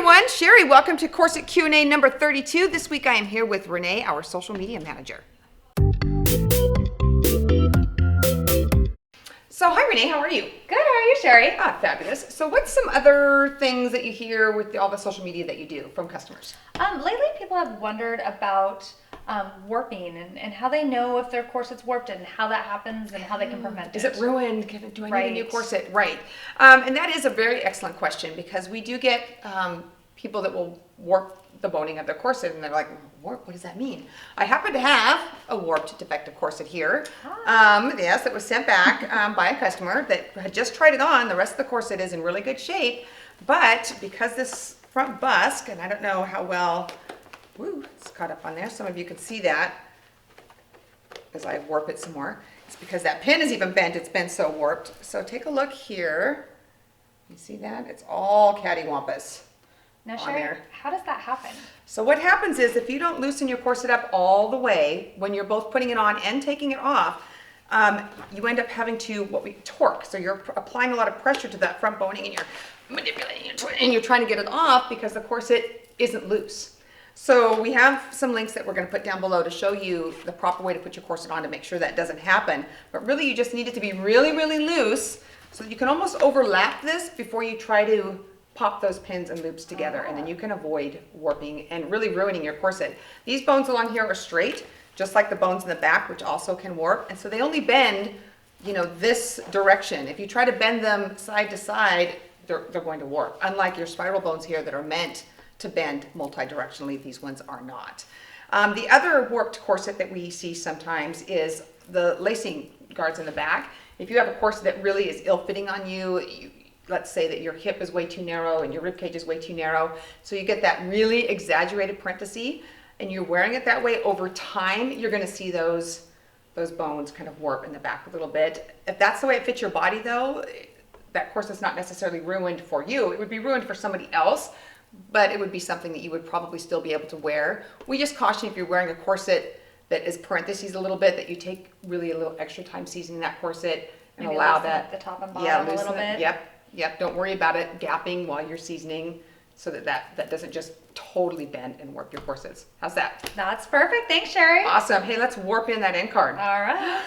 everyone, Cheri. Welcome to Corset Q&A number 32. This week I am here with Renee, our social media manager. So hi Renee, how are you? Good, how are you, Cheri? Ah, fabulous. So what's some other things that you hear with all the social media that you do from customers? Lately people have wondered about warping and how they know if their corset's warped and how that happens and how they can prevent it. Is it ruined? Do I need a new corset? Right. And that is a very excellent question because we do get people that will warp the boning of their corset and they're like, warp, what does that mean? I happen to have a warped defective corset here. Yes, it was sent back by a customer that had just tried it on. The rest of the corset is in really good shape, but because this front busk, and I don't know how well, it's caught up on there. Some of you can see that as I warp it some more. It's because that pin is even bent. It's been so warped. So take a look here. You see that? It's all cattywampus. Now, Cheri, how does that happen? So what happens is if you don't loosen your corset up all the way when you're both putting it on and taking it off, you end up having to torque. So you're applying a lot of pressure to that front boning and you're manipulating and you're trying to get it off because the corset isn't loose. So we have some links that we're going to put down below to show you the proper way to put your corset on to make sure that doesn't happen. But really you just need it to be really, really loose so that you can almost overlap this before you try to pop those pins and loops together, and then you can avoid warping and really ruining your corset. These bones along here are straight, just like the bones in the back, which also can warp, and so they only bend, this direction. If you try to bend them side to side, they're going to warp. Unlike your spiral bones here that are meant to bend multi-directionally, these ones are not. The other warped corset that we see sometimes is the lacing guards in the back. If you have a corset that really is ill-fitting on you, let's say that your hip is way too narrow and your rib cage is way too narrow, so you get that really exaggerated parenthesis, and you're wearing it that way over time, you're going to see those bones kind of warp in the back a little bit. If that's the way it fits your body though, that corset's not necessarily ruined for you. It would be ruined for somebody else, but it would be something that you would probably still be able to wear. We just caution if you're wearing a corset that is parentheses a little bit, that you take really a little extra time seasoning that corset and maybe allow loosen that. up the top and bottom a little bit. Yep, don't worry about it gapping while you're seasoning so that doesn't just totally bend and warp your corsets. How's that? That's perfect. Thanks, Cheri. Awesome. Hey, let's warp in that end card. All right.